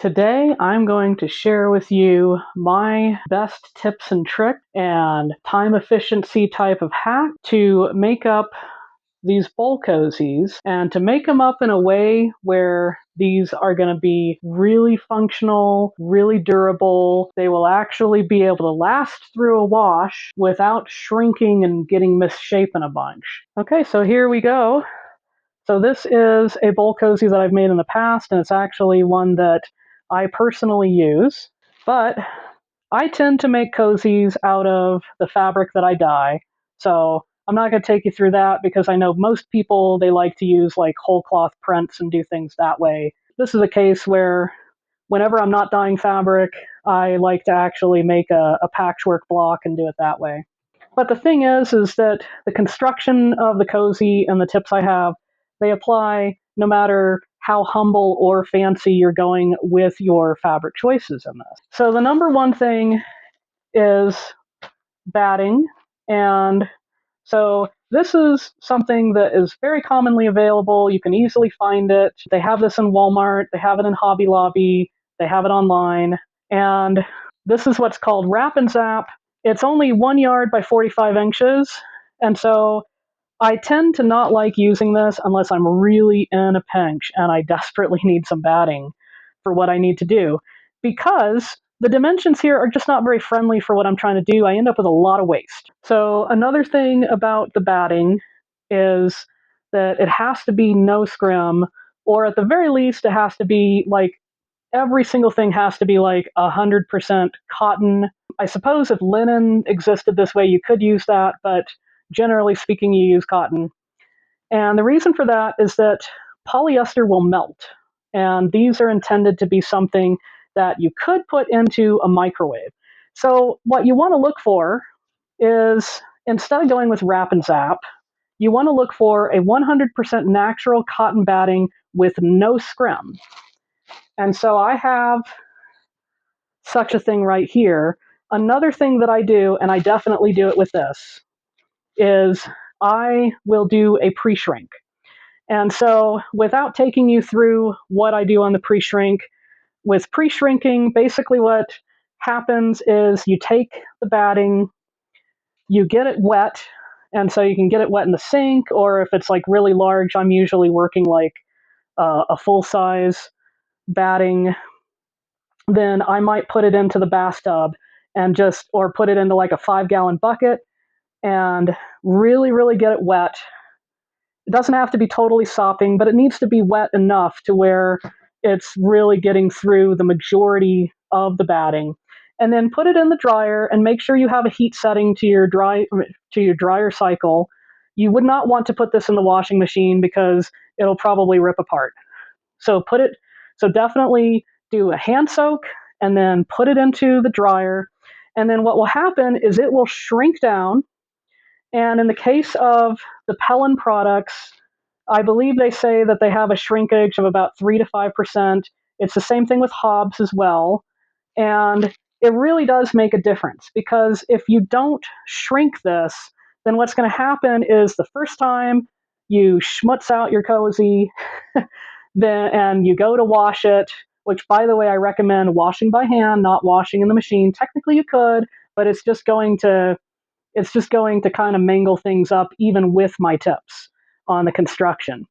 Today, I'm going to share with you my best tips and tricks and time efficiency type of hack to make up these bowl cozies and to make them up in a way where these are going to be really functional, really durable. They will actually be able to last through a wash without shrinking and getting misshapen a bunch. Okay, so here we go. So this is a bowl cozy that I've made in the past, and it's actually one that I personally use. But I tend to make cozies out of the fabric that I dye. So I'm not going to take you through that because I know most people, they like to use like whole cloth prints and do things that way. This is a case where whenever I'm not dyeing fabric, I like to actually make a patchwork block and do it that way. But the thing is that the construction of the cozy and the tips I have, they apply no matter how humble or fancy you're going with your fabric choices in this. So the number one thing is batting. And so this is something that is very commonly available. You can easily find it. They have this in Walmart. They have it in Hobby Lobby. They have it online. And this is what's called Wrap and Zap. It's only 1 yard by 45 inches. And so I tend to not like using this unless I'm really in a pinch and I desperately need some batting for what I need to do, because the dimensions here are just not very friendly for what I'm trying to do. I end up with a lot of waste. So another thing about the batting is that it has to be no scrim, or at the very least, it has to be like every single thing has to be like 100% cotton. I suppose if linen existed this way, you could use that, but generally speaking, you use cotton. And the reason for that is that polyester will melt. And these are intended to be something that you could put into a microwave. So, what you want to look for is, instead of going with Wrap and Zap, you want to look for a 100% natural cotton batting with no scrim. And so I have such a thing right here. Another thing that I do, and I definitely do it with this, is I will do a pre-shrink. And so without taking you through what I do on the pre-shrink, with pre-shrinking, basically what happens is you take the batting, you get it wet, and so you can get it wet in the sink, or if it's like really large, I'm usually working like a full-size batting, then I might put it into the bathtub and just, or put it into like a 5-gallon bucket and really, really get it wet. It doesn't have to be totally sopping, but it needs to be wet enough to where it's really getting through the majority of the batting. And then put it in the dryer and make sure you have a heat setting to your dryer cycle. You would not want to put this in the washing machine because it'll probably rip apart. So definitely do a hand soak and then put it into the dryer. And then what will happen is it will shrink down. And in the case of the Pellin products, I believe they say that they have a shrinkage of about 3 to 5%. It's the same thing with Hobbs as well. And it really does make a difference, because if you don't shrink this, then what's going to happen is the first time you schmutz out your cozy, and you go to wash it, which, by the way, I recommend washing by hand, not washing in the machine. Technically you could, but it's just going to kind of mangle things up, even with my tips on the construction.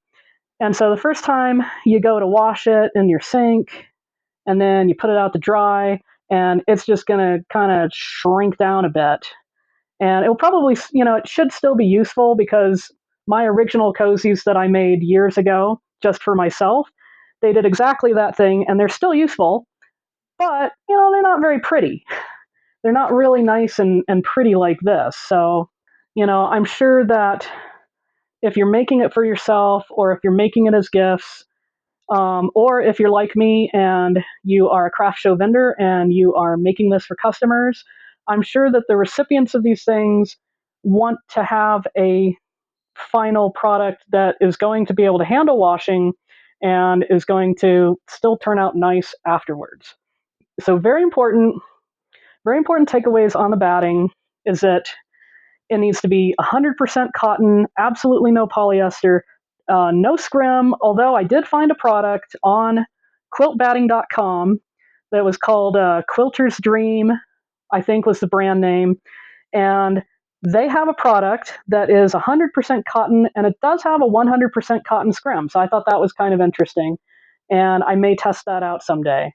And so the first time you go to wash it in your sink, and then you put it out to dry, and it's just going to kind of shrink down a bit. And it'll probably, it should still be useful, because my original cozies that I made years ago just for myself, they did exactly that thing, and they're still useful, but, they're not very pretty. They're not really nice and pretty like this. So, I'm sure that if you're making it for yourself, or if you're making it as gifts, or if you're like me and you are a craft show vendor and you are making this for customers, I'm sure that the recipients of these things want to have a final product that is going to be able to handle washing and is going to still turn out nice afterwards. So very important takeaways on the batting is that it needs to be 100% cotton, absolutely no polyester, no scrim, although I did find a product on quiltbatting.com that was called Quilter's Dream, I think was the brand name. And they have a product that is 100% cotton, and it does have a 100% cotton scrim. So I thought that was kind of interesting, and I may test that out someday.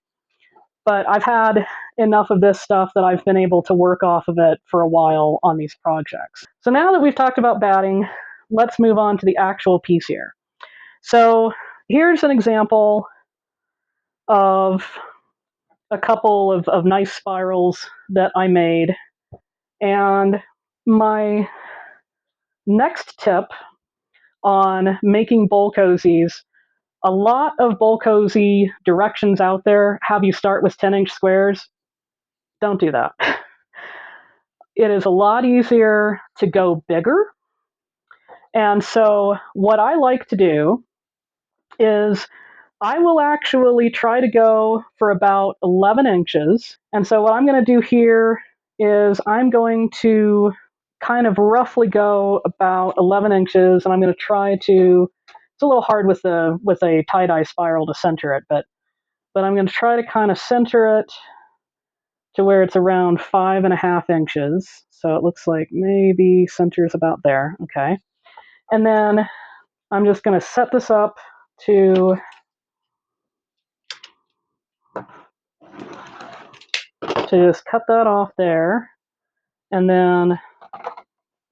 But I've had enough of this stuff that I've been able to work off of it for a while on these projects. So now that we've talked about batting, let's move on to the actual piece here. So here's an example of a couple of nice spirals that I made. And my next tip on making bowl cozies, a lot of bowl cozy directions out there have you start with 10-inch squares. Don't do that. It is a lot easier to go bigger. And so what I like to do is I will actually try to go for about 11 inches. And so what I'm going to do here is I'm going to kind of roughly go about 11 inches, and I'm going to try to, it's a little hard with a tie-dye spiral to center it, but I'm going to try to kind of center it to where it's around 5.5 inches. So it looks like maybe center's about there. Okay. And then I'm just going to set this up to just cut that off there. And then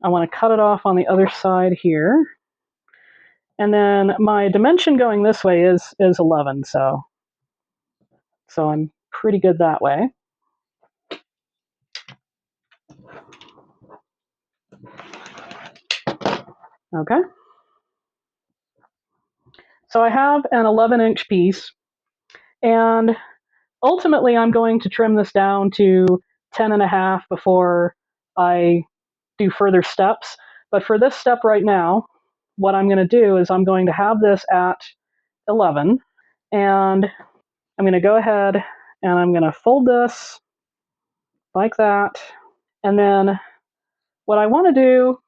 I want to cut it off on the other side here. And then my dimension going this way is 11, so I'm pretty good that way. Okay. So I have an 11-inch piece, and ultimately I'm going to trim this down to 10.5 before I do further steps. But for this step right now, what I'm going to do is I'm going to have this at 11, and I'm going to go ahead and I'm going to fold this like that. And then what I want to do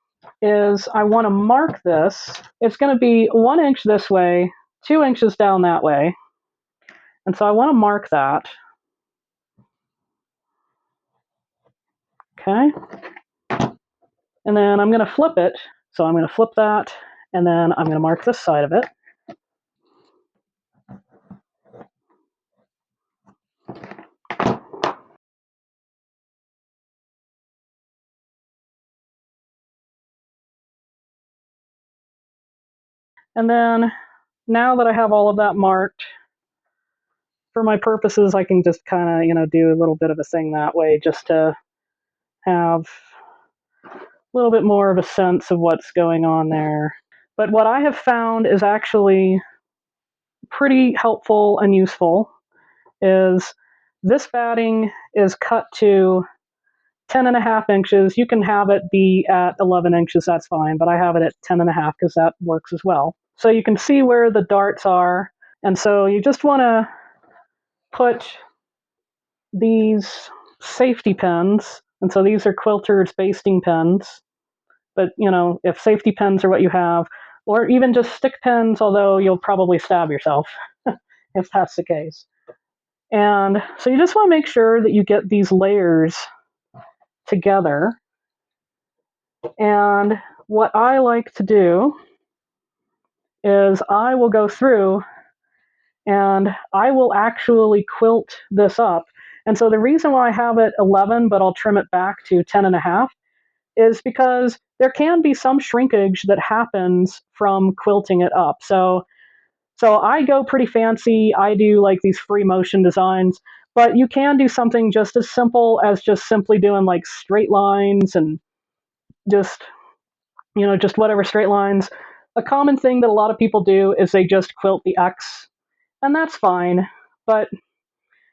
is I want to mark this. It's going to be 1 inch this way, 2 inches down that way. And so I want to mark that. Okay. And then I'm going to flip it. So I'm going to flip that, and then I'm going to mark this side of it. And then now that I have all of that marked, for my purposes, I can just kind of, do a little bit of a thing that way just to have a little bit more of a sense of what's going on there. But what I have found is actually pretty helpful and useful is this batting is cut to 10.5 inches. You can have it be at 11 inches, that's fine, but I have it at 10.5 because that works as well. So you can see where the darts are, and so you just want to put these safety pins, and so these are quilters basting pins, but if safety pins are what you have, or even just stick pins, although you'll probably stab yourself if that's the case. And so you just want to make sure that you get these layers together. And what I like to do is I will go through and I will actually quilt this up. And so the reason why I have it 11, but I'll trim it back to 10.5, is because there can be some shrinkage that happens from quilting it up. So I go pretty fancy. I do like these free motion designs, but you can do something just as simple as just simply doing like straight lines and just whatever straight lines. A common thing that a lot of people do is they just quilt the X, and that's fine. But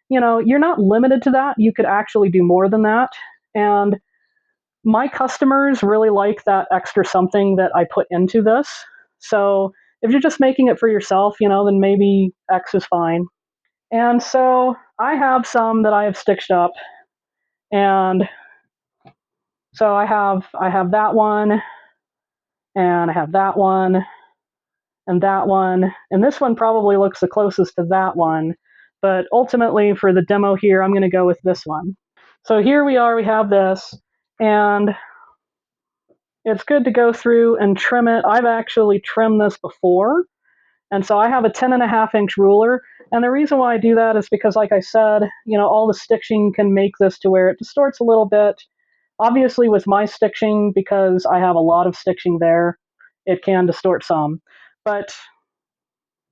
you're not limited to that. You could actually do more than that. And my customers really like that extra something that I put into this. So if you're just making it for yourself, then maybe X is fine. And so I have some that I have stitched up, and so I have that one, and I have that one, and that one, and this one probably looks the closest to that one. But ultimately, for the demo here, I'm going to go with this one. So here we are, we have this, and it's good to go through and trim it. I've actually trimmed this before, and so I have a 10.5-inch ruler. And the reason why I do that is because, like I said, all the stitching can make this to where it distorts a little bit. Obviously, with my stitching, because I have a lot of stitching there, it can distort some. But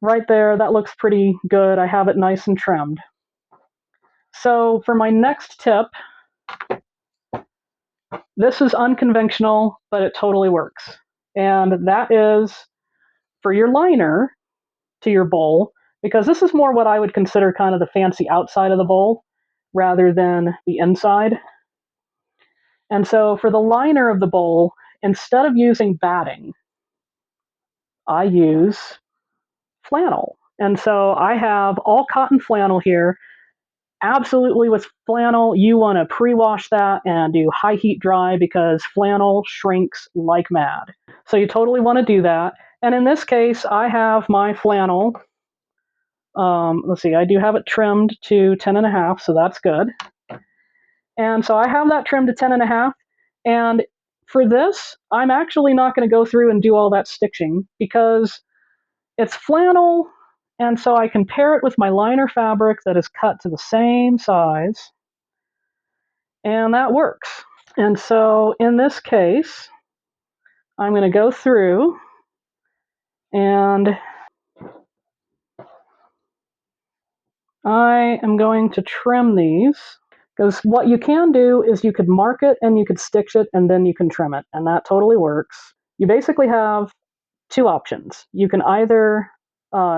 right there, that looks pretty good. I have it nice and trimmed. So for my next tip, this is unconventional, but it totally works. And that is for your liner to your bowl, because this is more what I would consider kind of the fancy outside of the bowl rather than the inside. And so for the liner of the bowl, instead of using batting, I use flannel. And so I have all cotton flannel here. Absolutely, with flannel, you want to pre-wash that and do high heat dry because flannel shrinks like mad. So you totally want to do that. And in this case, I have my flannel. Let's see, I do have it trimmed to 10.5, so that's good. And so I have that trimmed to 10.5. And for this, I'm actually not going to go through and do all that stitching because it's flannel, and so I can pair it with my liner fabric that is cut to the same size, and that works. And so in this case, I'm going to go through and I am going to trim these, because what you can do is you could mark it and you could stitch it and then you can trim it, and that totally works. You basically have two options. You can either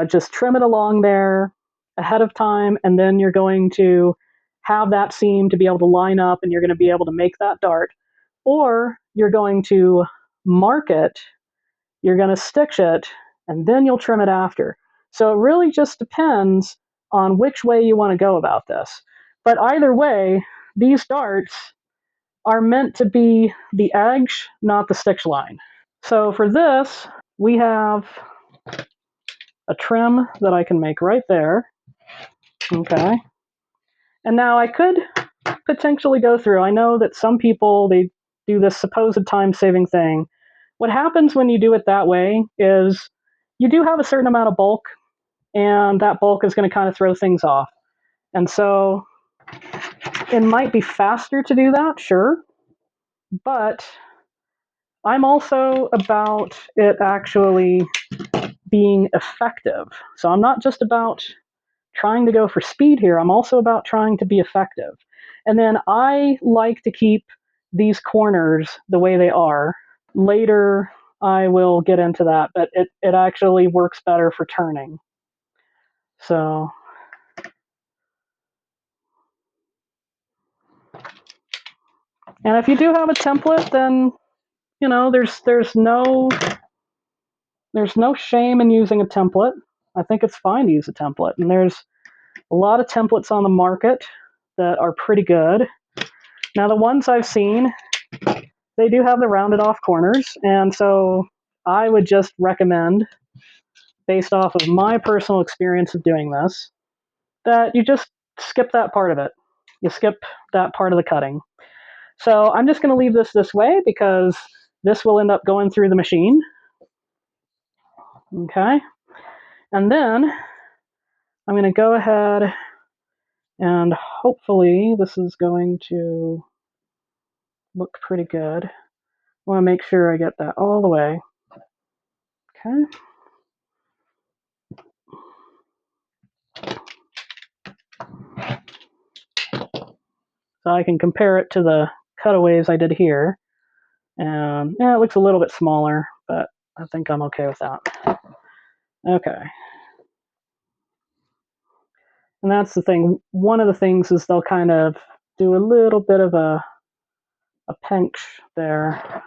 just trim it along there ahead of time, and then you're going to have that seam to be able to line up and you're going to be able to make that dart, or you're going to mark it, you're going to stitch it, and then you'll trim it after. So it really just depends on which way you want to go about this. But either way, these darts are meant to be the edge, not the stitch line. So for this, we have a trim that I can make right there. Okay. And now I could potentially go through. I know that some people, they do this supposed time-saving thing. What happens when you do it that way is you do have a certain amount of bulk, and that bulk is going to kind of throw things off. And so it might be faster to do that, sure, but I'm also about it actually being effective. So I'm not just about trying to go for speed here. I'm also about trying to be effective. And then I like to keep these corners the way they are. Later, I will get into that, but it actually works better for turning. So, and if you do have a template, then there's no shame in using a template. I think it's fine to use a template, and there's a lot of templates on the market that are pretty good. Now, the ones I've seen, they do have the rounded off corners, and so I would just recommend, based off of my personal experience of doing this, that you just skip that part of it. You skip that part of the cutting. So I'm just going to leave this way because this will end up going through the machine. Okay. And then I'm going to go ahead and hopefully this is going to look pretty good. I want to make sure I get that all the way. Okay. So I can compare it to the cutaways I did here. And yeah, it looks a little bit smaller, but I think I'm okay with that. Okay. And that's the thing. One of the things is they'll kind of do a little bit of a pinch there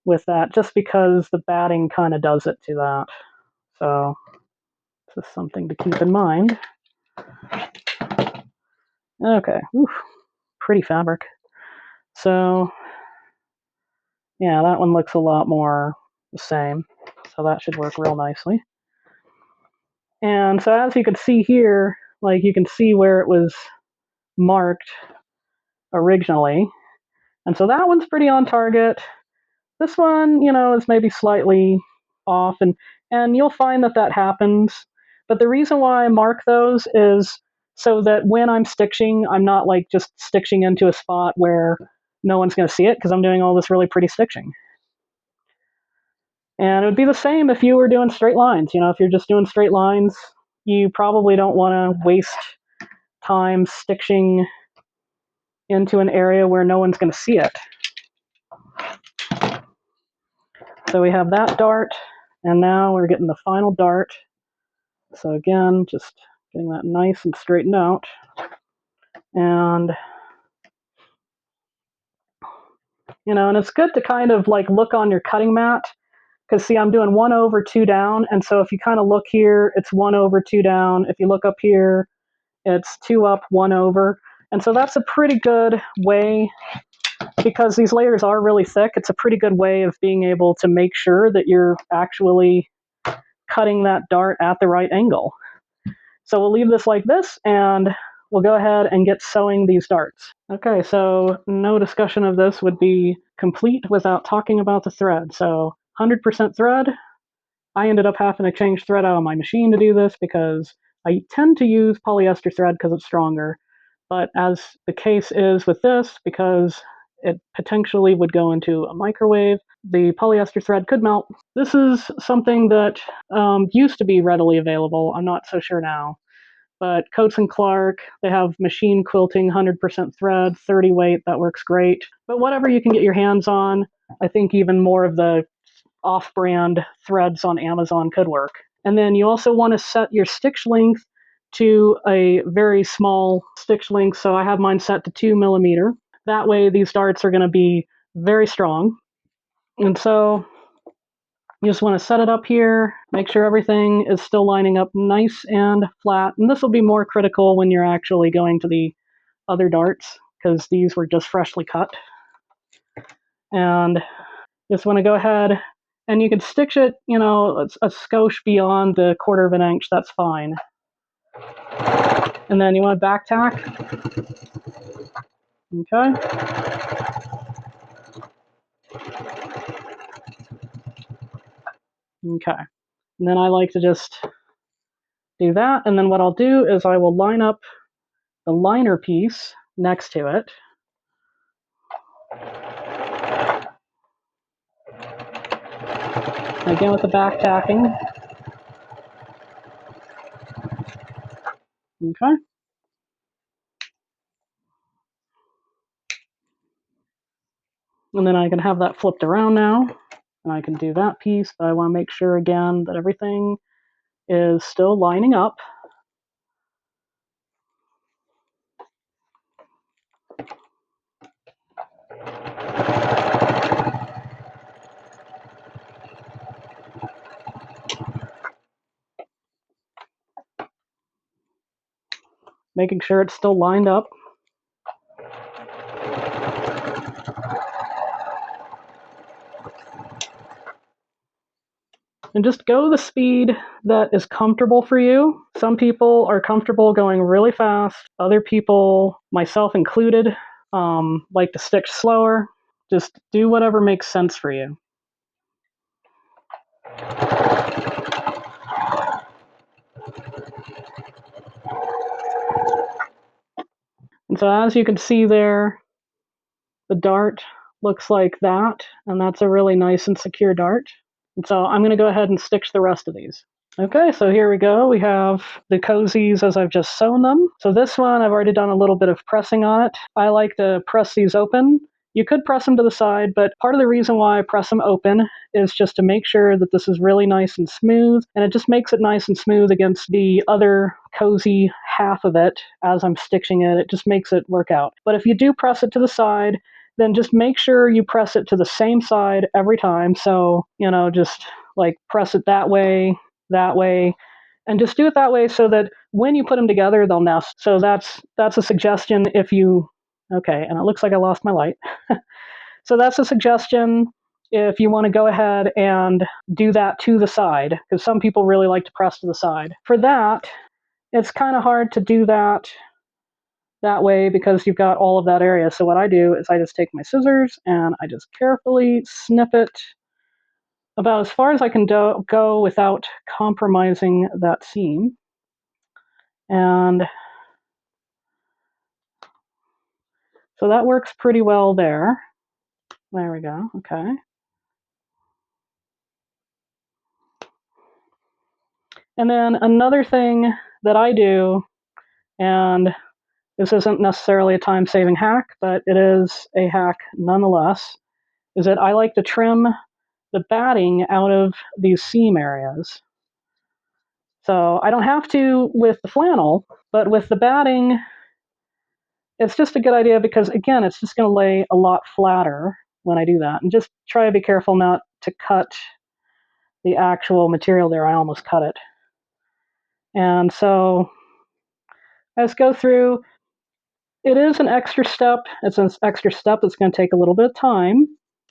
with that, just because the batting kind of does it to that. So this is something to keep in mind. Okay. Oof. Pretty fabric. So yeah, that one looks a lot more the same. So that should work real nicely. And so as you can see here, like you can see where it was marked originally. And so that one's pretty on target. This one, is maybe slightly off, and you'll find that that happens. But the reason why I mark those is so that when I'm stitching, I'm not like just stitching into a spot where no one's going to see it because I'm doing all this really pretty stitching. And it would be the same if you were doing straight lines. If you're just doing straight lines, you probably don't want to waste time stitching into an area where no one's going to see it. So we have that dart, and now we're getting the final dart. So again, just getting that nice and straightened out. And, and it's good to kind of like look on your cutting mat, because see, I'm doing 1 over 2 down. And so if you kind of look here, it's 1 over 2 down. If you look up here, it's 2 up, 1 over. And so that's a pretty good way, because these layers are really thick, it's a pretty good way of being able to make sure that you're actually cutting that dart at the right angle. So we'll leave this like this, and we'll go ahead and get sewing these darts. Okay, so no discussion of this would be complete without talking about the thread. So 100% thread. I ended up having to change thread out on my machine to do this because I tend to use polyester thread because it's stronger. But as the case is with this, because it potentially would go into a microwave, the polyester thread could melt. This is something that used to be readily available. I'm not so sure now. But Coates and Clark, they have machine quilting, 100% thread, 30 weight. That works great. But whatever you can get your hands on, I think even more of the off-brand threads on Amazon could work. And then you also want to set your stitch length to a very small stitch length. So I have mine set to 2 millimeter. That way these darts are going to be very strong. And so you just want to set it up here, make sure everything is still lining up nice and flat. And this will be more critical when you're actually going to the other darts, because these were just freshly cut. And just want to go ahead, and you can stitch it, a skosh beyond the 1/4 of an inch, that's fine. And then you want to back tack. Okay. Okay. And then I like to just do that. And then what I'll do is I will line up the liner piece next to it. Again with the back tacking. Okay. And then I can have that flipped around now. And I can do that piece, but I want to make sure again that everything is still lining up. Making sure it's still lined up. And just go the speed that is comfortable for you. Some people are comfortable going really fast. Other people, myself included, like to stitch slower. Just do whatever makes sense for you. And so as you can see there, the dart looks like that, and that's a really nice and secure dart. And so I'm going to go ahead and stitch the rest of these. Okay, so here we go. We have the Cozies as I've just sewn them. So this one, I've already done a little bit of pressing on it. I like to press these open. You could press them to the side, but part of the reason why I press them open is just to make sure that this is really nice and smooth, and it just makes it nice and smooth against the other cozy half of it as I'm stitching it. It just makes it work out. But if you do press it to the side, then just make sure you press it to the same side every time. So, just like press it that way, and just do it that way so that when you put them together, they'll nest. So that's a suggestion if you, okay, and it looks like I lost my light. So that's a suggestion if you want to go ahead and do that to the side, because some people really like to press to the side. For that, it's kind of hard to do that way because you've got all of that area. So what I do is I just take my scissors and I just carefully snip it about as far as I can go without compromising that seam. And so that works pretty well there. There we go. Okay. And then another thing that I do, and this isn't necessarily a time-saving hack, but it is a hack nonetheless, is that I like to trim the batting out of these seam areas. So I don't have to with the flannel, but with the batting, it's just a good idea because, again, it's just going to lay a lot flatter when I do that. And just try to be careful not to cut the actual material there. I almost cut it. And so I just go through. It is an extra step. It's an extra step that's going to take a little bit of time,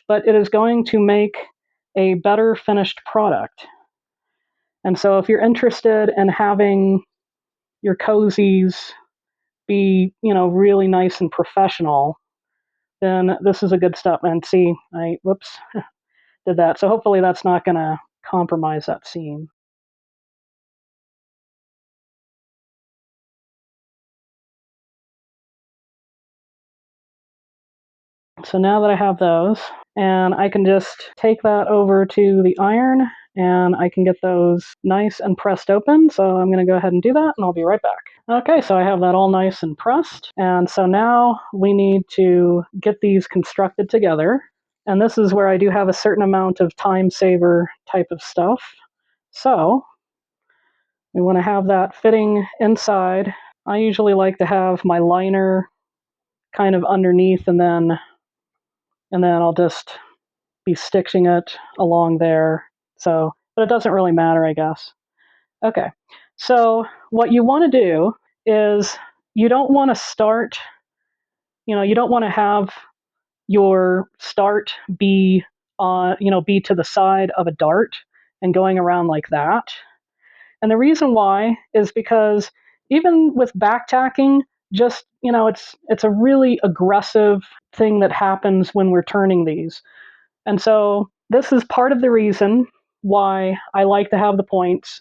but it is going to make a better finished product. And so if you're interested in having your cozies be, really nice and professional, then this is a good step. And see, whoops, did that. So hopefully that's not going to compromise that seam. So now that I have those, and I can just take that over to the iron and I can get those nice and pressed open. So I'm going to go ahead and do that and I'll be right back. Okay, so I have that all nice and pressed. And so now we need to get these constructed together. And this is where I do have a certain amount of time saver type of stuff. So we want to have that fitting inside. I usually like to have my liner kind of underneath and then I'll just be stitching it along there. So, but it doesn't really matter, I guess. Okay, so what you want to do is you don't want to start, you don't want to have your start be be to the side of a dart and going around like that. And the reason why is because even with backtacking, just, it's a really aggressive thing that happens when we're turning these. And so this is part of the reason why I like to have the points,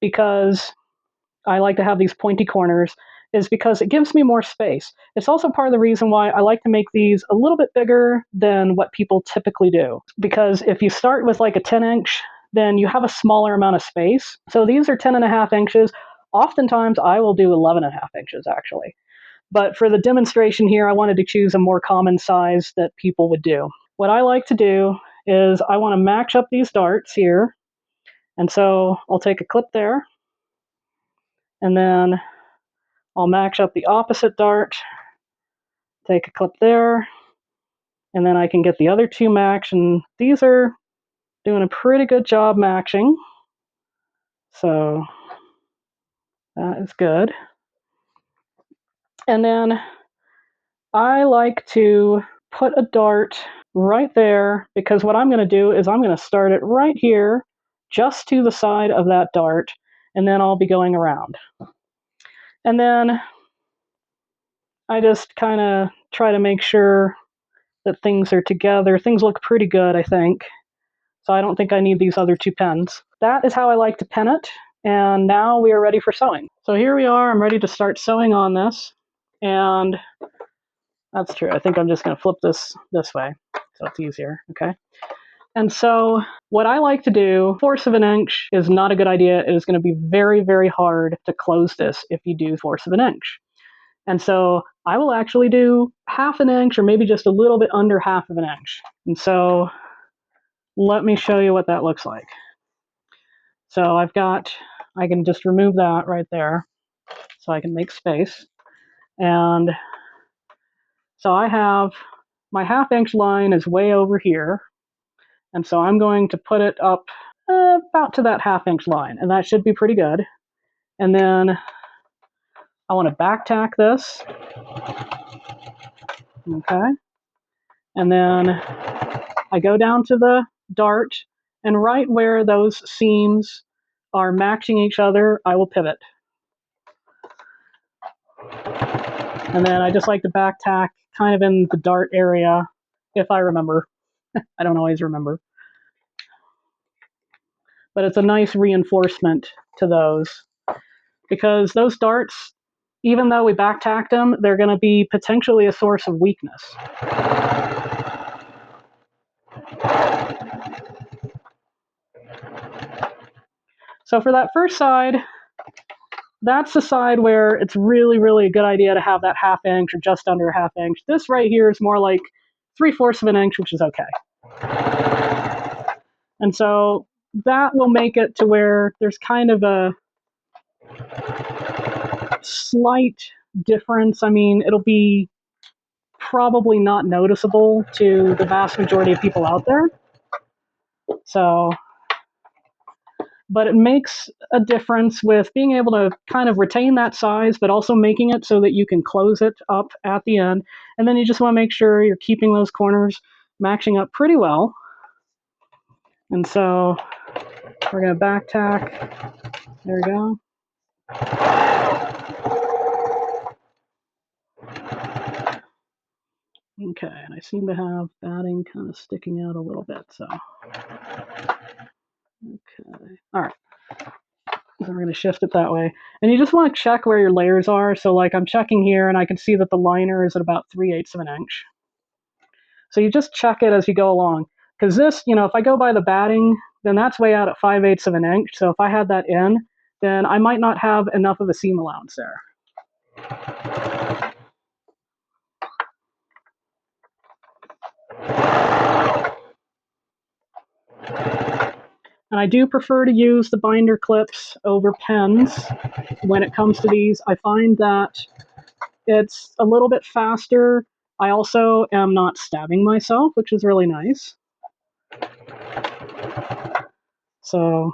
because I like to have these pointy corners, is because it gives me more space. It's also part of the reason why I like to make these a little bit bigger than what people typically do. Because if you start with like a 10-inch, then you have a smaller amount of space. So these are 10.5 inches. Oftentimes I will do 11.5 inches actually. But for the demonstration here, I wanted to choose a more common size that people would do. What I like to do is I want to match up these darts here. And so I'll take a clip there, and then I'll match up the opposite dart, take a clip there, and then I can get the other two matched. And these are doing a pretty good job matching. So that is good. And then I like to put a dart right there, because what I'm going to do is I'm going to start it right here, just to the side of that dart, and then I'll be going around. And then I just kind of try to make sure that things are together. Things look pretty good, I think. So I don't think I need these other two pens. That is how I like to pen it. And now we are ready for sewing. So here we are. I'm ready to start sewing on this. And that's true. I think I'm just going to flip this way so it's easier. Okay. And so what I like to do, 1/4 of an inch is not a good idea. It is going to be very, very hard to close this if you do 1/4 of an inch. And so I will actually do 1/2 an inch, or maybe just a little bit under 1/2 of an inch. And so let me show you what that looks like. So I can just remove that right there so I can make space. And so I have my 1/2 inch line is way over here. And so I'm going to put it up about to that 1/2 inch line, and that should be pretty good. And then I want to back tack this. Okay. And then I go down to the dart, and right where those seams are matching each other, I will pivot. And then I just like to back tack kind of in the dart area, if I remember. I don't always remember. But it's a nice reinforcement to those, because those darts, even though we back tacked them, they're going to be potentially a source of weakness. So for that first side, that's the side where it's really, really a good idea to have that 1/2 inch or just under a 1/2 inch. This right here is more like 3/4 of an inch, which is okay. And so that will make it to where there's kind of a slight difference. I mean, it'll be probably not noticeable to the vast majority of people out there. So, but it makes a difference with being able to kind of retain that size, but also making it so that you can close it up at the end. And then you just want to make sure you're keeping those corners matching up pretty well. And so we're going to back tack. There we go. Okay, and I seem to have batting kind of sticking out a little bit, so. Okay, all right. So we're going to shift it that way. And you just want to check where your layers are. So like I'm checking here, and I can see that the liner is at about 3/8 of an inch. So you just check it as you go along. Because this, you know, if I go by the batting, then that's way out at 5/8 of an inch. So if I had that in, then I might not have enough of a seam allowance there. And I do prefer to use the binder clips over pens when it comes to these. I find that it's a little bit faster. I also am not stabbing myself, which is really nice. So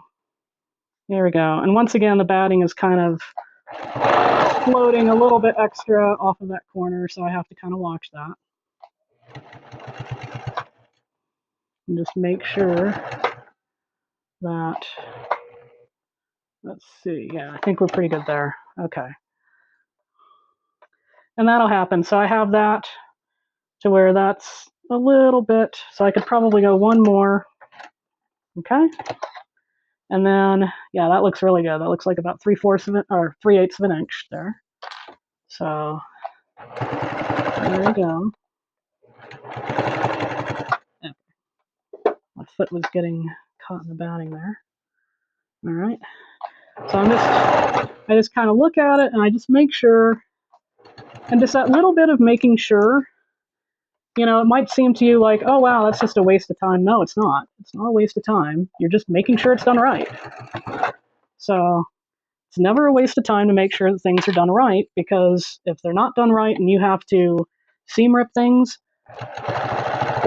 there we go. And once again, the batting is kind of floating a little bit extra off of that corner, so I have to kind of watch that. And just make sure that, let's see, yeah, I think we're pretty good there. Okay. And that'll happen. So I have that to where that's a little bit, so I could probably go one more. Okay. And then, yeah, that looks really good. That looks like about 3/4 of it, or 3/8 of an inch there. So there we go. My foot was getting caught in the batting there. All right. So I just kind of look at it and I just make sure, and just that little bit of making sure, you know, it might seem to you like, oh wow, that's just a waste of time. No, it's not. It's not a waste of time. You're just making sure it's done right. So it's never a waste of time to make sure that things are done right, because if they're not done right and you have to seam rip things,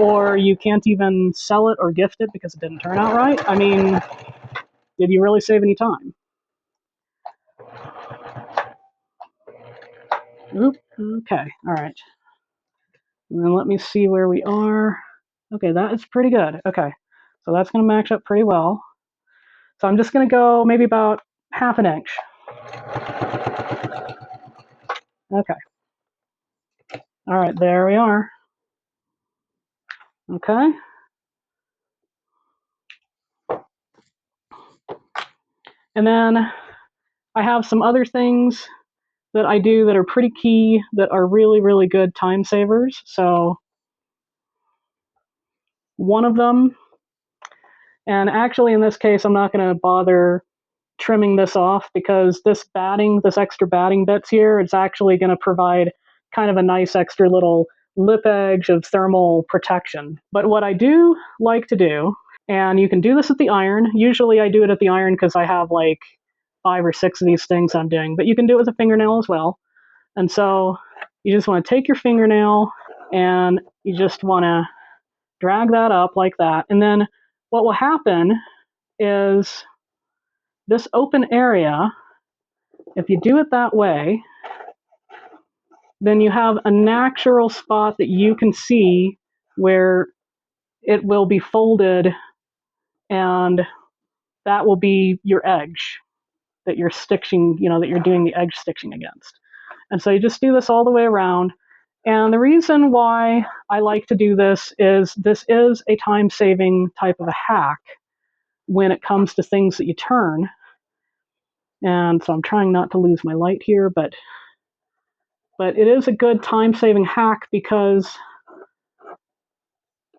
or you can't even sell it or gift it because it didn't turn out right, I mean, did you really save any time? Oop, okay, all right. And then let me see where we are. Okay, that is pretty good. Okay, so that's going to match up pretty well. So I'm just going to go maybe about 1/2 an inch. Okay. All right, there we are. Okay. And then I have some other things that I do that are pretty key, that are really, really good time savers. So one of them, and actually in this case, I'm not going to bother trimming this off, because this batting, this extra batting bits here, it's actually going to provide kind of a nice extra little lip edge of thermal protection. But what I do like to do, and you can do this at the iron, usually I do it at the iron because I have like 5 or 6 of these things I'm doing, but you can do it with a fingernail as well. And so you just want to take your fingernail and you just want to drag that up like that. And then what will happen is this open area, if you do it that way, then you have a natural spot that you can see where it will be folded, and that will be your edge that you're stitching, that you're doing the edge stitching against. And so you just do this all the way around. And the reason why I like to do this is a time-saving type of a hack when it comes to things that you turn. And so I'm trying not to lose my light here, but it is a good time-saving hack, because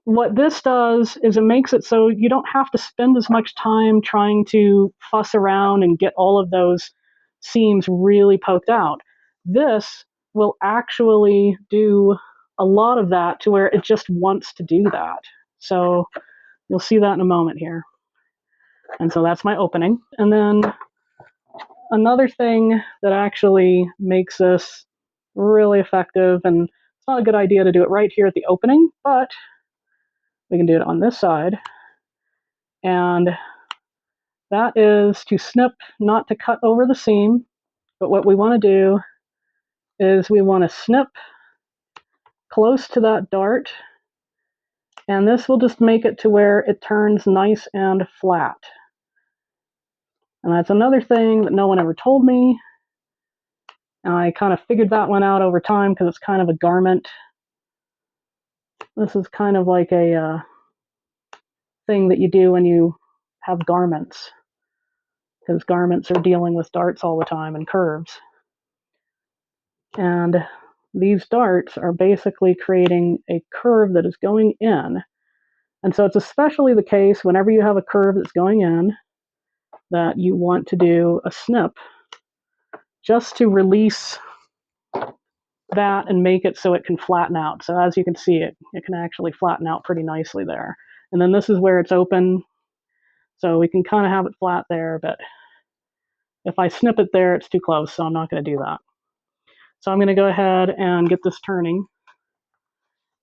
what this does is it makes it so you don't have to spend as much time trying to fuss around and get all of those seams really poked out. This will actually do a lot of that to where it just wants to do that. So you'll see that in a moment here. And so that's my opening. And then another thing that actually makes this really effective, and it's not a good idea to do it right here at the opening, but we can do it on this side. And that is to snip, not to cut over the seam, but what we want to do is we want to snip close to that dart, and this will just make it to where it turns nice and flat. And that's another thing that no one ever told me. And I kind of figured that one out over time, because it's kind of a garment. This is kind of like a thing that you do when you have garments, because garments are dealing with darts all the time and curves. And these darts are basically creating a curve that is going in. And so it's especially the case whenever you have a curve that's going in that you want to do a snip just to release that and make it so it can flatten out. So as you can see, it can actually flatten out pretty nicely there. And then this is where it's open, so we can kind of have it flat there, but if I snip it there, it's too close, so I'm not going to do that. So I'm going to go ahead and get this turning.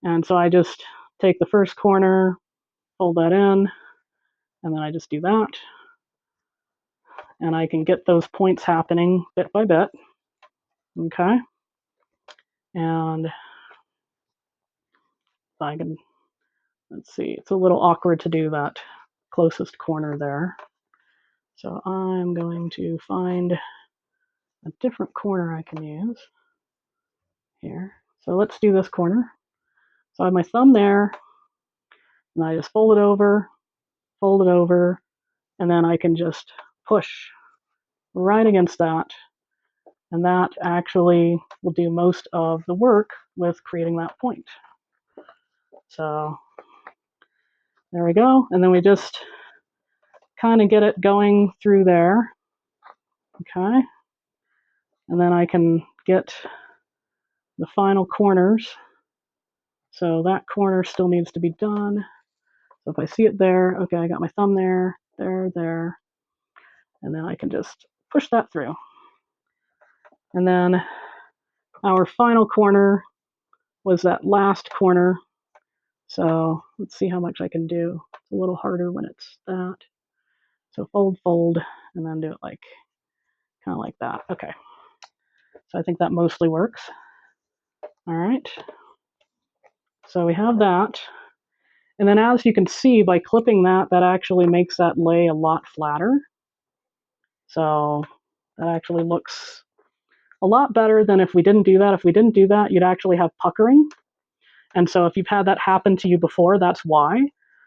And so I just take the first corner, fold that in, and then I just do that. And I can get those points happening bit by bit. Okay. And I can, let's see, it's a little awkward to do that closest corner there. So I'm going to find a different corner I can use here. So let's do this corner. So I have my thumb there, and I just fold it over, and then I can just push right against that. And that actually will do most of the work with creating that point. So there we go. And then we just kind of get it going through there. Okay. And then I can get the final corners. So that corner still needs to be done. So if I see it there, okay, I got my thumb there, there, and then I can just push that through. And then our final corner was that last corner. So let's see how much I can do. It's a little harder when it's that. So fold, and then do it like, kind of like that. Okay. So I think that mostly works. All right. So we have that. And then as you can see, by clipping that, that actually makes that lay a lot flatter. So that actually looks a lot better than if we didn't do that. If we didn't do that, you'd actually have puckering. And so if you've had that happen to you before, that's why.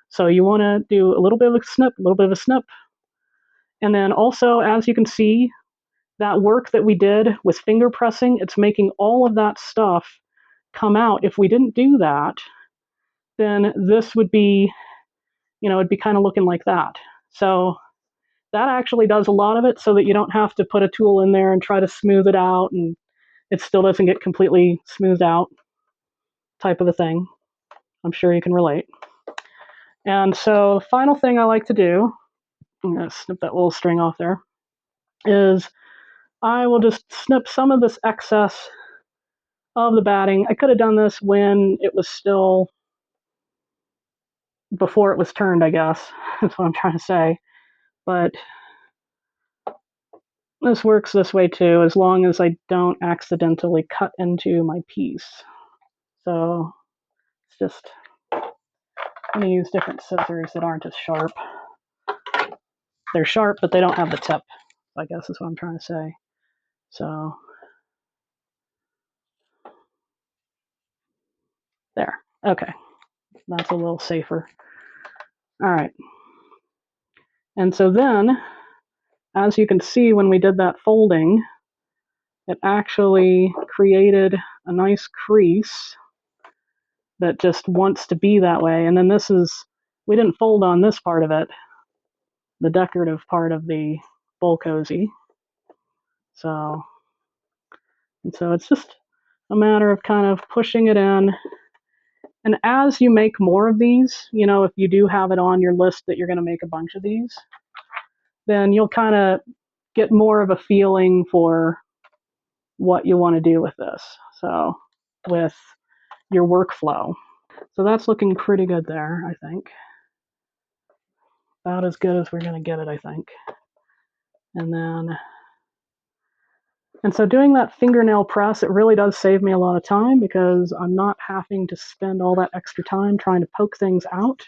So you want to do a little bit of a snip, a little bit of a snip. And then also, as you can see, that work that we did with finger pressing, it's making all of that stuff come out. If we didn't do that, then this would be, it'd be kind of looking like that. So that actually does a lot of it, so that you don't have to put a tool in there and try to smooth it out, and it still doesn't get completely smoothed out, type of a thing. I'm sure you can relate. And so the final thing I like to do, I'm going to snip that little string off there, is I will just snip some of this excess of the batting. I could have done this when it was still, before it was turned, I guess. That's what I'm trying to say. But this works this way too, as long as I don't accidentally cut into my piece. So it's just I'm going to use different scissors that aren't as sharp. They're sharp, but they don't have the tip, I guess is what I'm trying to say. So, there. Okay. That's a little safer. All right. And so then, as you can see, when we did that folding, it actually created a nice crease that just wants to be that way. And then this is, we didn't fold on this part of it, the decorative part of the bowl cozy. So it's just a matter of kind of pushing it in. And as you make more of these, you know, if you do have it on your list that you're going to make a bunch of these, then you'll kind of get more of a feeling for what you want to do with this. So with your workflow. So that's looking pretty good there, I think. About as good as we're going to get it, I think. And so doing that fingernail press, it really does save me a lot of time because I'm not having to spend all that extra time trying to poke things out.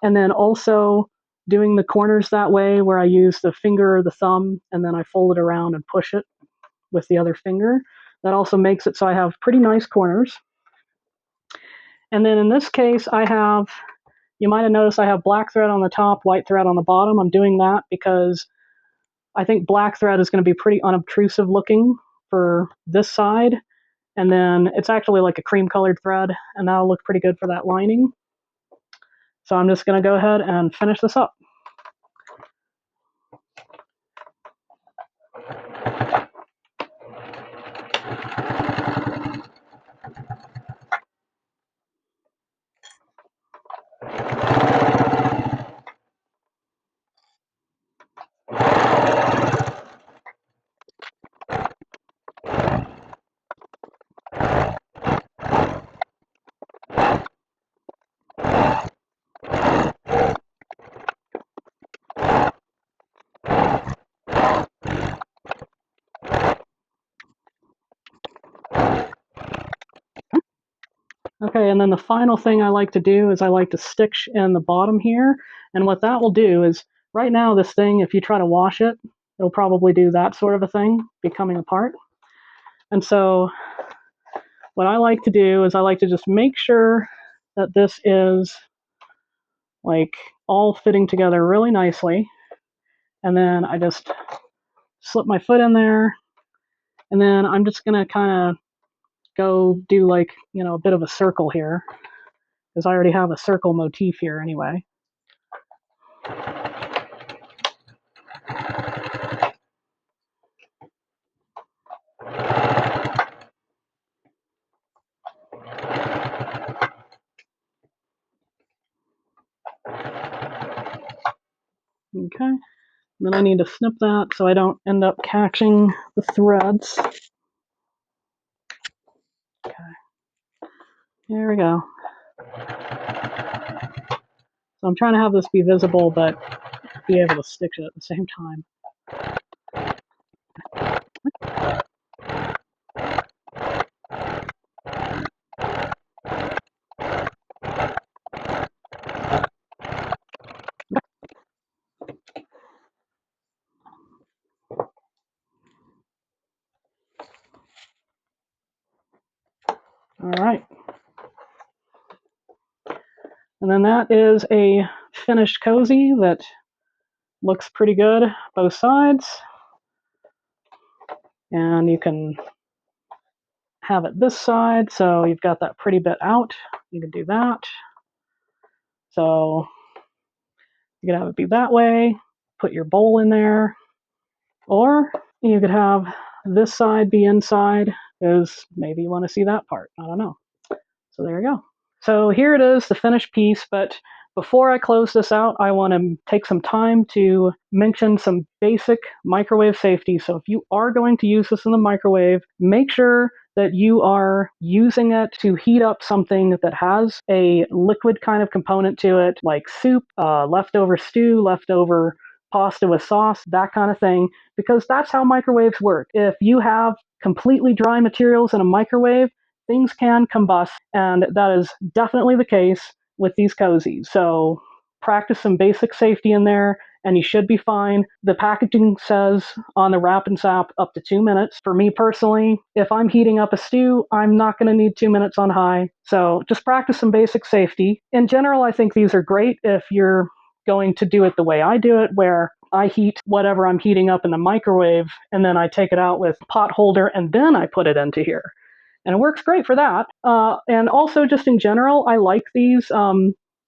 And then also doing the corners that way where I use the finger or the thumb and then I fold it around and push it with the other finger. That also makes it so I have pretty nice corners. And then in this case, I have, you might have noticed I have black thread on the top, white thread on the bottom. I'm doing that because I think black thread is going to be pretty unobtrusive looking for this side. And then it's actually like a cream colored thread, and that'll look pretty good for that lining. So I'm just going to go ahead and finish this up. Okay, and then the final thing I like to do is I like to stitch in the bottom here. And what that will do is, right now this thing, if you try to wash it, it'll probably do that sort of a thing, be coming apart. And so what I like to do is I like to just make sure that this is like all fitting together really nicely. And then I just slip my foot in there. And then I'm just going to kind of go do like, you know, a bit of a circle here because I already have a circle motif here anyway. Okay, then I need to snip that so I don't end up catching the threads. Okay, there we go. So I'm trying to have this be visible, but be able to stitch it at the same time. All right. And then that is a finished cozy that looks pretty good both sides. And you can have it this side, so you've got that pretty bit out. You can do that. So you could have it be that way, put your bowl in there, or you could have this side be inside because maybe you want to see that part. I don't know. So there you go. So here it is, the finished piece, but before I close this out, I want to take some time to mention some basic microwave safety. So if you are going to use this in the microwave, make sure that you are using it to heat up something that has a liquid kind of component to it, like soup, leftover stew, leftover pasta with sauce, that kind of thing, because that's how microwaves work. If you have completely dry materials in a microwave, things can combust, and that is definitely the case with these cozies. So practice some basic safety in there and you should be fine. The packaging says on the wrap and zap up to 2 minutes. For me personally, if I'm heating up a stew, I'm not going to need 2 minutes on high. So just practice some basic safety. In general, I think these are great if you're going to do it the way I do it, where I heat whatever I'm heating up in the microwave and then I take it out with a pot holder and then I put it into here. And it works great for that. And also, just in general, I like these.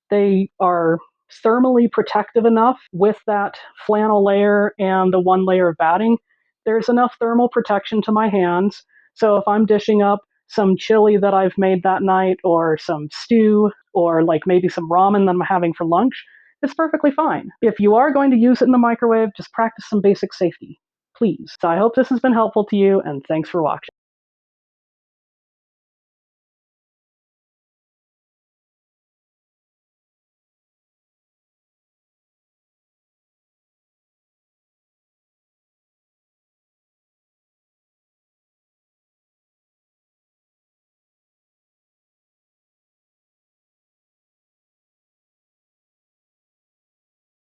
They are thermally protective enough with that flannel layer and the one layer of batting. There's enough thermal protection to my hands. So if I'm dishing up some chili that I've made that night, or some stew, or like maybe some ramen that I'm having for lunch, it's perfectly fine. If you are going to use it in the microwave, just practice some basic safety, please. So I hope this has been helpful to you, and thanks for watching.